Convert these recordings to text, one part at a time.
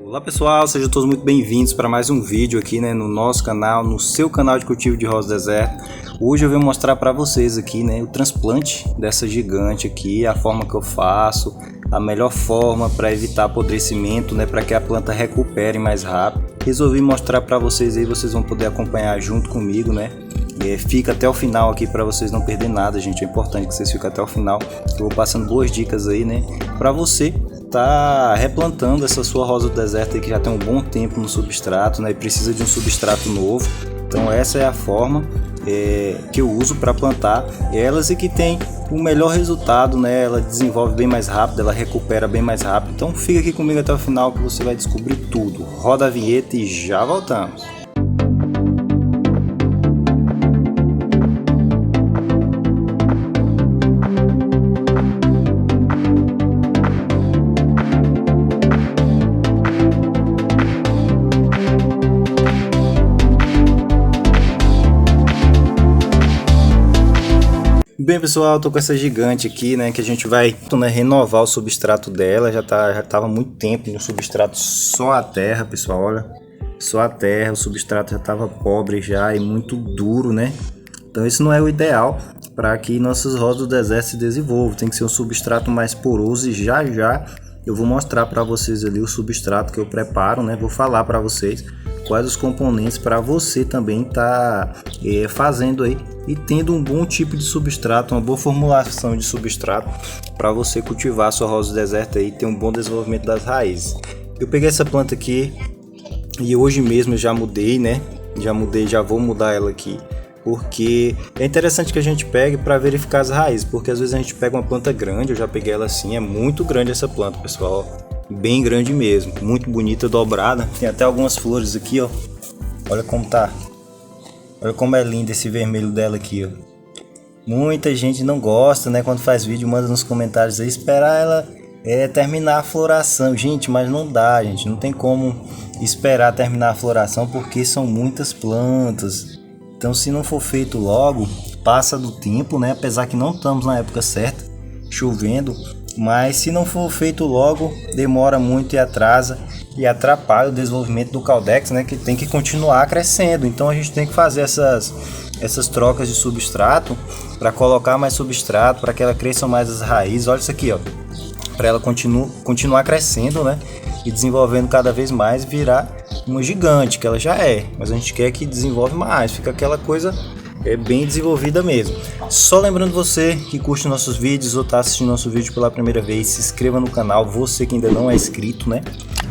Olá pessoal, sejam todos muito bem-vindos para mais um vídeo aqui, no nosso canal, no seu canal de cultivo de rosa do deserto. Hoje eu vou mostrar para vocês aqui, o transplante dessa gigante aqui, a forma que eu faço, a melhor forma para evitar apodrecimento, para que a planta recupere mais rápido. Resolvi mostrar para vocês aí, vocês vão poder acompanhar junto comigo, Fica até o final aqui para vocês não perderem nada, gente. É importante que vocês fiquem até o final. Eu vou passando boas dicas aí, para você tá replantando essa sua rosa do deserto aí que já tem um bom tempo no substrato, e precisa de um substrato novo. Então essa é a forma que eu uso para plantar elas e que tem o melhor resultado, Ela desenvolve bem mais rápido, ela recupera bem mais rápido. Então fica aqui comigo até o final que você vai descobrir tudo. Roda a vinheta e já voltamos. Bem pessoal, tô com essa gigante aqui, que a gente vai renovar o substrato dela. Já tava muito tempo no substrato, só a terra, pessoal, olha, só a terra, o substrato já tava pobre já e muito duro, Então isso não é o ideal para que nossas rosas do deserto se desenvolvam. Tem que ser um substrato mais poroso e já eu vou mostrar para vocês ali o substrato que eu preparo, Vou falar para vocês quais os componentes para você também tá fazendo aí e tendo um bom tipo de substrato, uma boa formulação de substrato para você cultivar a sua rosa do deserto aí e ter um bom desenvolvimento das raízes. Eu peguei essa planta aqui e hoje mesmo eu já mudei, já vou mudar ela aqui, porque é interessante que a gente pegue para verificar as raízes, porque às vezes a gente pega uma planta grande. Eu já peguei ela assim, é muito grande essa planta, pessoal, bem grande mesmo, muito bonita, dobrada, tem até algumas flores aqui, ó. Olha como tá. Olha como é lindo esse vermelho dela aqui, ó. Muita gente não gosta, quando faz vídeo, manda nos comentários aí, esperar ela terminar a floração. Gente, mas não dá, gente. Não tem como esperar terminar a floração, porque são muitas plantas. Então, se não for feito logo, passa do tempo, Apesar que não estamos na época certa, chovendo. Mas se não for feito logo, demora muito e atrasa e atrapalha o desenvolvimento do caudex, que tem que continuar crescendo. Então a gente tem que fazer essas trocas de substrato para colocar mais substrato, para que ela cresça mais as raízes. Olha isso aqui, ó, para ela continuar crescendo, e desenvolvendo cada vez mais, virar uma gigante, que ela já é, mas a gente quer que desenvolva mais, fica aquela coisa bem desenvolvida mesmo. Só lembrando você que curte nossos vídeos ou está assistindo nosso vídeo pela primeira vez, se inscreva no canal, você que ainda não é inscrito,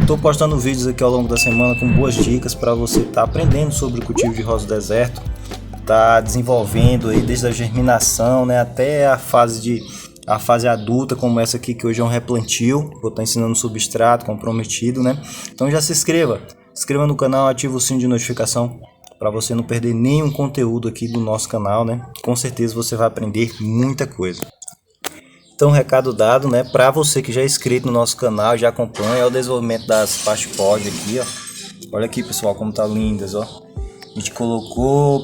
Estou postando vídeos aqui ao longo da semana com boas dicas para você estar aprendendo sobre o cultivo de rosa do deserto, tá desenvolvendo aí desde a germinação, até a fase adulta, como essa aqui que hoje é um replantio. Vou estar ensinando substrato comprometido, Então já se inscreva no canal, ativa o sino de notificação para você não perder nenhum conteúdo aqui do nosso canal, Com certeza você vai aprender muita coisa. Então, recado dado, para você que já é inscrito no nosso canal, já acompanha o desenvolvimento das pastipod aqui, ó. Olha aqui, pessoal, como tá lindas, ó. A gente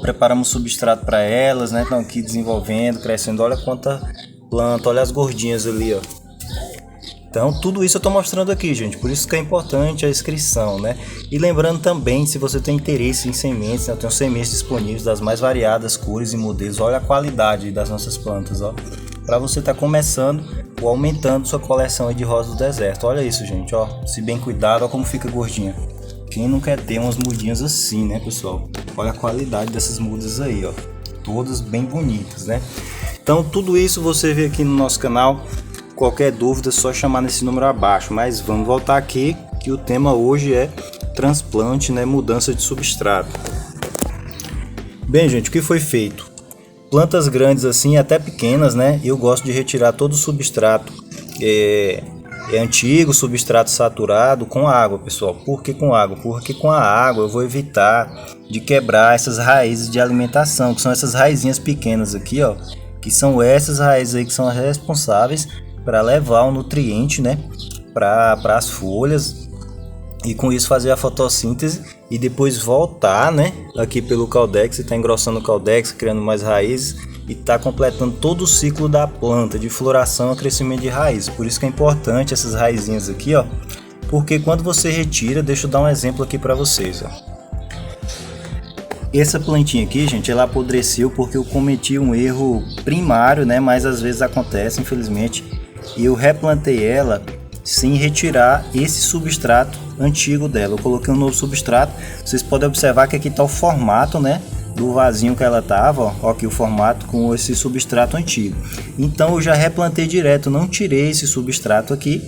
preparamos substrato para elas, Estão aqui desenvolvendo, crescendo. Olha quanta planta, olha as gordinhas ali, ó. Então tudo isso eu estou mostrando aqui, gente, por isso que é importante a inscrição, E lembrando também, se você tem interesse em sementes, eu tenho sementes disponíveis das mais variadas cores e modelos. Olha a qualidade das nossas plantas, ó, para você estar começando ou aumentando sua coleção de rosa do deserto. Olha isso, gente, ó, se bem cuidado, ó como fica gordinha. Quem não quer ter umas mudinhas assim, pessoal? Olha a qualidade dessas mudas aí, ó, todas bem bonitas, Então tudo isso você vê aqui no nosso canal. Qualquer dúvida é só chamar nesse número abaixo. Mas vamos voltar aqui, que o tema hoje é transplante, mudança de substrato. Bem, gente, o que foi feito? Plantas grandes assim, até pequenas, eu gosto de retirar todo o substrato antigo, substrato saturado, com água, pessoal. Por que com água? Porque com a água eu vou evitar de quebrar essas raízes de alimentação, que são essas raizinhas pequenas aqui, ó, que são essas raízes aí que são as responsáveis para levar o nutriente, para as folhas, e com isso fazer a fotossíntese e depois voltar, aqui pelo caudex, está engrossando o caudex, criando mais raízes e está completando todo o ciclo da planta, de floração a crescimento de raiz. Por isso que é importante essas raizinhas aqui, ó, porque quando você retira, deixa eu dar um exemplo aqui para vocês, ó. Essa plantinha aqui, gente, ela apodreceu porque eu cometi um erro primário, né? Mas às vezes acontece, infelizmente. E eu replantei ela sem retirar esse substrato antigo dela. Eu coloquei um novo substrato. Vocês podem observar que aqui está o formato, né, do vasinho que ela tava, ó, aqui o formato com esse substrato antigo. Então eu já replantei direto, não tirei esse substrato aqui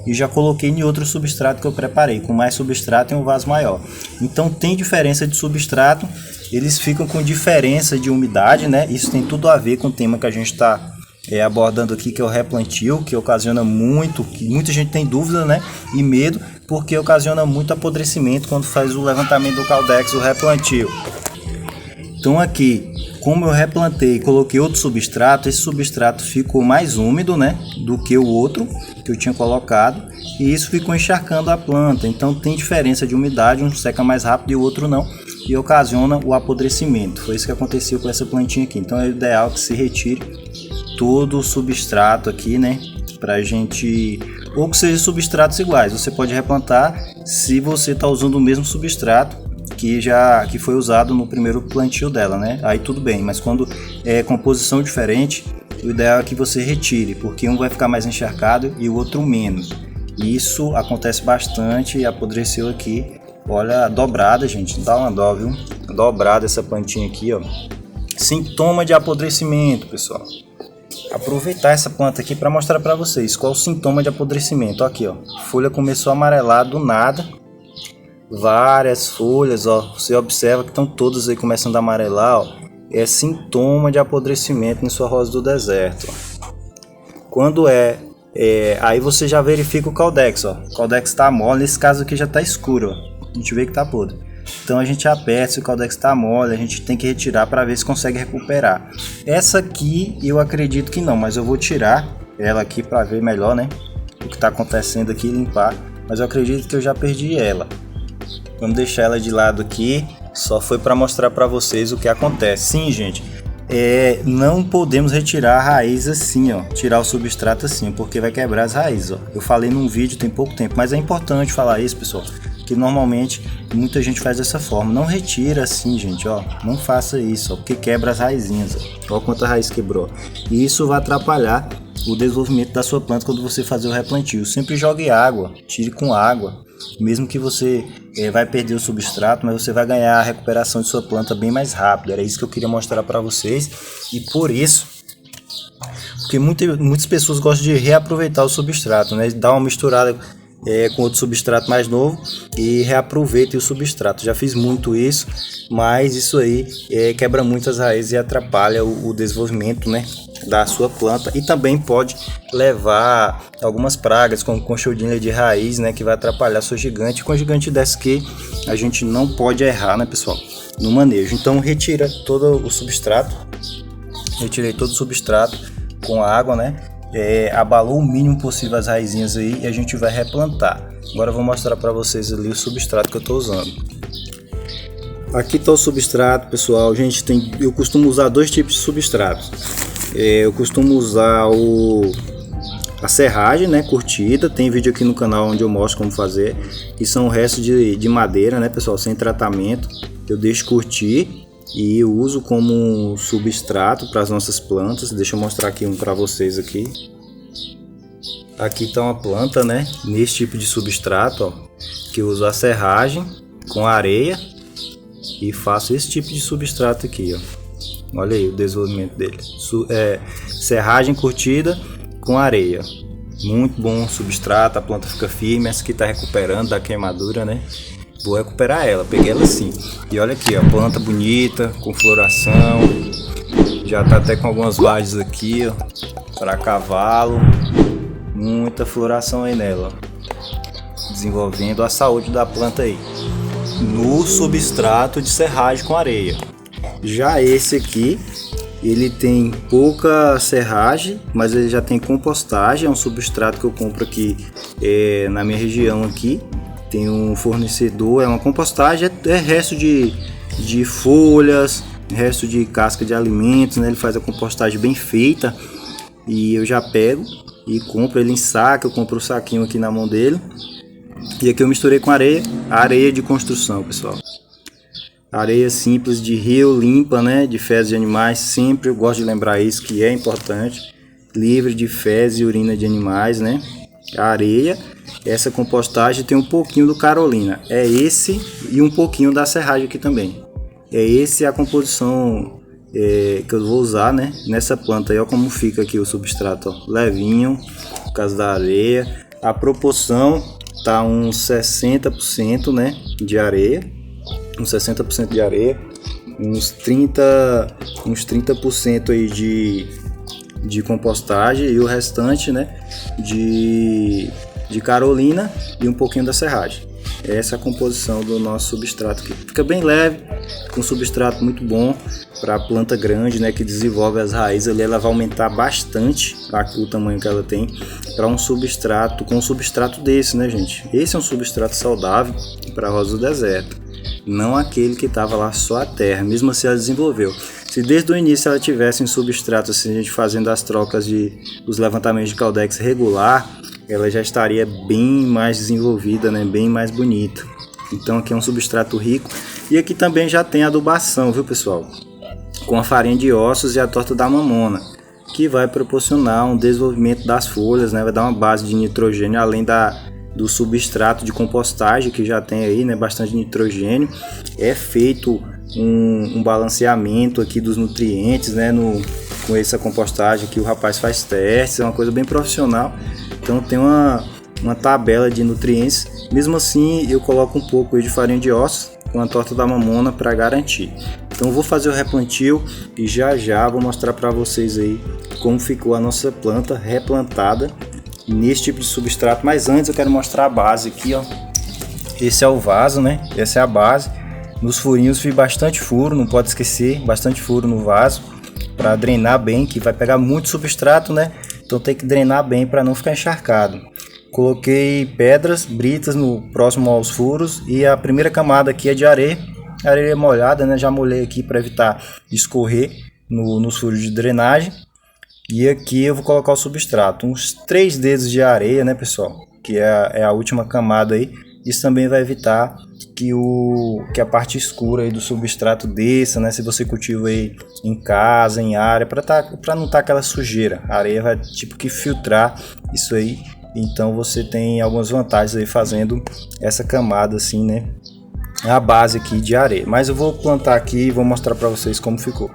e já coloquei em outro substrato que eu preparei, com mais substrato em um vaso maior. Então tem diferença de substrato, eles ficam com diferença de umidade, né? Isso tem tudo a ver com o tema que a gente está abordando aqui, que é o replantio, que ocasiona muito, que muita gente tem dúvida, né, e medo, porque ocasiona muito apodrecimento quando faz o levantamento do Caudex, o replantio. Então aqui, como eu replantei e coloquei outro substrato, esse substrato ficou mais úmido, né, do que o outro que eu tinha colocado, e isso ficou encharcando a planta. Então tem diferença de umidade, um seca mais rápido e o outro não, e ocasiona o apodrecimento. Foi isso que aconteceu com essa plantinha aqui. Então é ideal que se retire todo o substrato aqui, né, pra gente, ou que seja substratos iguais. Você pode replantar se você está usando o mesmo substrato que foi usado no primeiro plantio dela, né? Aí tudo bem, mas quando é composição diferente, o ideal é que você retire, porque um vai ficar mais encharcado e o outro menos. Isso acontece bastante e apodreceu aqui. Olha, dobrada, gente, dá uma dó, viu? Dobrada essa plantinha aqui, ó. Sintoma de apodrecimento, pessoal. Aproveitar essa planta aqui para mostrar para vocês qual é o sintoma de apodrecimento. Aqui, ó, a folha começou a amarelar do nada. Várias folhas, ó, você observa que estão todas aí começando a amarelar, ó. É sintoma de apodrecimento em sua rosa do deserto, ó. Quando aí você já verifica o Caudex, ó. O Caudex está mole, nesse caso aqui já está escuro, ó. A gente vê que está podre. Então a gente aperta, se o Caudex está mole, a gente tem que retirar para ver se consegue recuperar. Essa aqui eu acredito que não, mas eu vou tirar ela aqui para ver melhor, né, o que está acontecendo aqui, limpar. Mas eu acredito que eu já perdi ela. Vamos deixar ela de lado aqui, só foi para mostrar para vocês o que acontece. Sim, gente, não podemos retirar a raiz assim, ó, tirar o substrato assim, porque vai quebrar as raízes, ó. Eu falei num vídeo tem pouco tempo, mas é importante falar isso, pessoal, que normalmente muita gente faz dessa forma. Não retira assim, gente, ó, não faça isso, ó, porque quebra as raizinhas, ó. Olha quanta raiz quebrou. E isso vai atrapalhar o desenvolvimento da sua planta quando você fazer o replantio. Sempre jogue água, tire com água. Mesmo que você vai perder o substrato, mas você vai ganhar a recuperação de sua planta bem mais rápido. Era isso que eu queria mostrar para vocês. E por isso, porque muitas pessoas gostam de reaproveitar o substrato, né? Dar uma misturada com outro substrato mais novo e reaproveite o substrato. Já fiz muito isso, mas isso aí quebra muitas raízes e atrapalha o desenvolvimento, né, da sua planta, e também pode levar algumas pragas como conchodinha de raiz, né, que vai atrapalhar a sua gigante. Com a gigante dessa aqui a gente não pode errar, né, pessoal, no manejo. Então retira todo o substrato, retirei todo o substrato com a água, né, abalou o mínimo possível as raizinhas aí e a gente vai replantar. Agora eu vou mostrar para vocês ali o substrato que eu estou usando. Aqui está o substrato, pessoal. Gente, eu costumo usar dois tipos de substratos. Eu costumo usar a serragem, né, curtida. Tem vídeo aqui no canal onde eu mostro como fazer. Que são restos de madeira, né, pessoal, sem tratamento. Eu deixo curtir e eu uso como substrato para as nossas plantas. Deixa eu mostrar aqui um para vocês aqui. Aqui está uma planta, né, nesse tipo de substrato, ó, que eu uso a serragem com areia e faço esse tipo de substrato aqui, ó. Olha aí o desenvolvimento dele. Serragem curtida com areia. Muito bom substrato, a planta fica firme. Essa aqui está recuperando da queimadura, né? Vou recuperar ela, peguei ela assim. E olha aqui, ó, planta bonita, com floração. Já tá até com algumas vagens aqui, ó, para cavalo. Muita floração aí nela, ó. Desenvolvendo a saúde da planta aí. No substrato de serragem com areia. Já esse aqui, ele tem pouca serragem, mas ele já tem compostagem. É um substrato que eu compro aqui na minha região aqui. Tem um fornecedor, é uma compostagem, é resto de folhas, resto de casca de alimentos, né? Ele faz a compostagem bem feita e eu já pego e compro ele em saco. Eu compro o saquinho aqui na mão dele E aqui eu misturei com areia de construção, pessoal. Areia simples de rio, limpa, né, de fezes de animais, sempre eu gosto de lembrar isso, que é importante, livre de fezes e urina de animais, né. A areia, essa compostagem tem um pouquinho do Carolina, é esse e um pouquinho da serragem aqui também. É esse a composição que eu vou usar, né, nessa planta aí. Ó como fica aqui o substrato, ó, levinho, por causa da areia. A proporção tá uns 60%, né, de areia, uns 60% de areia, uns 30% aí de compostagem e o restante, né, de Carolina e um pouquinho da serragem. Essa é a composição do nosso substrato aqui. Fica bem leve, com um substrato muito bom para a planta grande, né, que desenvolve as raízes ali. Ela vai aumentar bastante o tamanho que ela tem para um substrato, com um substrato desse, né, gente? Esse é um substrato saudável para a rosa do deserto, não aquele que estava lá só a terra. Mesmo assim ela desenvolveu. Se desde o início ela tivesse em substrato, assim, a gente fazendo as trocas os levantamentos de Caudex regular, ela já estaria bem mais desenvolvida, né? Bem mais bonita. Então aqui é um substrato rico. E aqui também já tem adubação, viu, pessoal? Com a farinha de ossos e a torta da mamona, que vai proporcionar um desenvolvimento das folhas, né? Vai dar uma base de nitrogênio, além do substrato de compostagem que já tem aí, né? Bastante nitrogênio. É feito um balanceamento aqui dos nutrientes, né? Com essa compostagem que o rapaz faz testes, é uma coisa bem profissional. Então tem uma tabela de nutrientes. Mesmo assim eu coloco um pouco de farinha de ossos com a torta da mamona para garantir. Então eu vou fazer o replantio e já vou mostrar para vocês aí como ficou a nossa planta replantada nesse tipo de substrato. Mas antes eu quero mostrar a base aqui, ó. Esse é o vaso, né? Essa é a base. Nos furinhos fiz bastante furo, não pode esquecer, bastante furo no vaso para drenar bem, que vai pegar muito substrato, né? Então tem que drenar bem para não ficar encharcado. Coloquei pedras, britas próximo aos furos, e a primeira camada aqui é de areia molhada, né? Já molhei aqui para evitar escorrer nos furos de drenagem. E aqui eu vou colocar o substrato, uns 3 dedos de areia, né, pessoal? Que é a última camada aí. Isso também vai evitar que a parte escura aí do substrato desça, né? Se você cultiva aí em casa, em área, para não estar aquela sujeira. A areia vai tipo que filtrar isso aí. Então você tem algumas vantagens aí fazendo essa camada assim, né? A base aqui de areia. Mas eu vou plantar aqui e vou mostrar para vocês como ficou.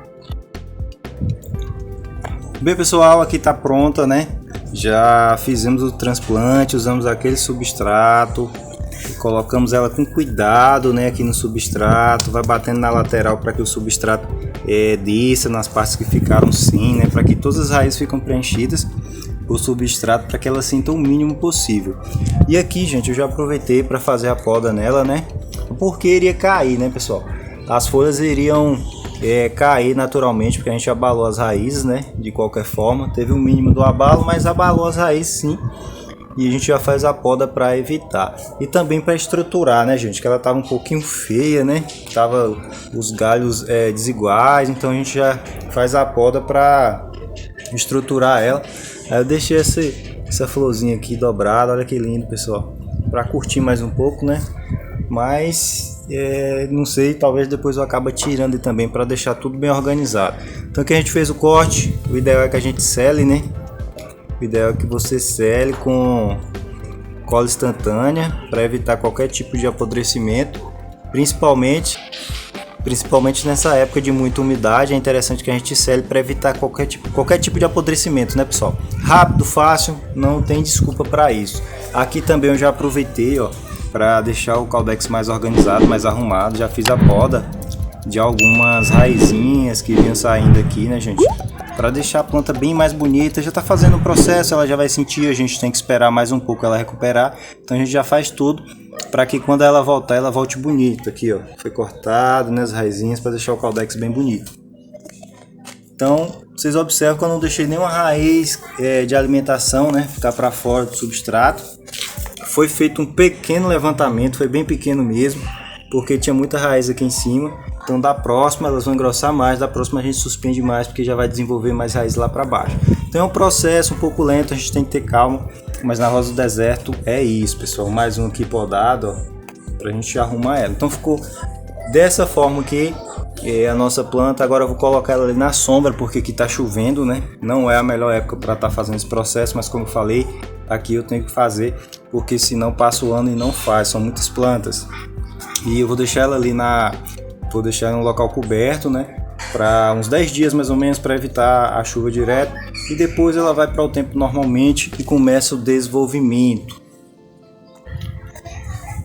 Bem, pessoal, aqui tá pronta, né? Já fizemos o transplante, usamos aquele substrato. Colocamos ela com cuidado, né, aqui no substrato, vai batendo na lateral para que o substrato desça nas partes que ficaram sem, né, para que todas as raízes ficam preenchidas o substrato, para que ela sinta o mínimo possível. E aqui, gente, eu já aproveitei para fazer a poda nela, né, porque iria cair, né, pessoal? As folhas iriam cair naturalmente, porque a gente abalou as raízes, né, de qualquer forma. Teve um mínimo do abalo, mas abalou as raízes sim. E a gente já faz a poda para evitar. E também para estruturar, né, gente? Que ela tava um pouquinho feia, né? Tava os galhos desiguais. Então a gente já faz a poda para estruturar ela. Aí eu deixei essa florzinha aqui dobrada. Olha que lindo, pessoal. Para curtir mais um pouco, né? Mas não sei, talvez depois eu acabe tirando também para deixar tudo bem organizado. Então aqui a gente fez o corte. O ideal é que a gente sele, né? O ideal é que você sele com cola instantânea para evitar qualquer tipo de apodrecimento, principalmente nessa época de muita umidade. É interessante que a gente sele para evitar qualquer tipo de apodrecimento, né, pessoal? Rápido, fácil, não tem desculpa para isso. Aqui também eu já aproveitei, ó, para deixar o Caudex mais organizado, mais arrumado. Já fiz a poda de algumas raizinhas que vinham saindo aqui, né, gente? Para deixar a planta bem mais bonita. Já está fazendo o processo, ela já vai sentir, a gente tem que esperar mais um pouco ela recuperar. Então a gente já faz tudo para que quando ela voltar, ela volte bonita. Aqui, ó, foi cortado, né, as raizinhas para deixar o Caudex bem bonito. Então vocês observam que eu não deixei nenhuma raiz de alimentação, né, ficar para fora do substrato. Foi feito um pequeno levantamento, foi bem pequeno mesmo, porque tinha muita raiz aqui em cima. Então da próxima elas vão engrossar mais, da próxima a gente suspende mais, porque já vai desenvolver mais raiz lá para baixo. Então é um processo um pouco lento, a gente tem que ter calma. Mas na rosa do deserto é isso, pessoal. Mais um aqui podado, ó, pra gente arrumar ela. Então ficou dessa forma aqui a nossa planta. Agora eu vou colocar ela ali na sombra, porque aqui tá chovendo, né? Não é a melhor época para estar fazendo esse processo, mas como eu falei, aqui eu tenho que fazer, porque senão passa o ano e não faz. São muitas plantas. E eu vou deixar ela ali vou deixar no local coberto, né? Para uns 10 dias mais ou menos, para evitar a chuva direto, e depois ela vai para o tempo normalmente e começa o desenvolvimento.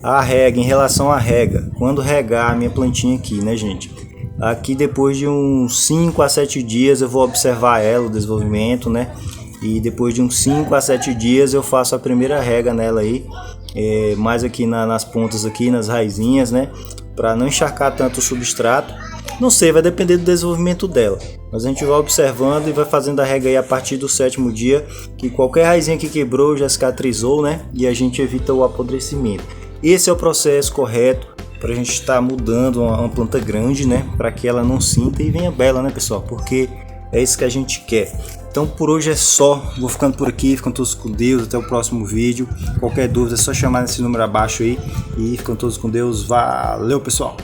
A rega, em relação à rega, quando regar a minha plantinha aqui, né, gente? Aqui depois de uns 5 a 7 dias eu vou observar ela, o desenvolvimento, né? E depois de uns 5 a 7 dias eu faço a primeira rega nela aí, mais aqui nas pontas aqui, nas raizinhas, né? Para não encharcar tanto o substrato. Não sei, vai depender do desenvolvimento dela. Mas a gente vai observando e vai fazendo a rega aí a partir do 7º dia, que qualquer raizinha que quebrou já cicatrizou, né? E a gente evita o apodrecimento. Esse é o processo correto para a gente estar mudando uma planta grande, né? Para que ela não sinta e venha bela, né, pessoal? Porque é isso que a gente quer. Então por hoje é só, vou ficando por aqui, ficam todos com Deus, até o próximo vídeo. Qualquer dúvida é só chamar nesse número abaixo aí e ficam todos com Deus. Valeu, pessoal!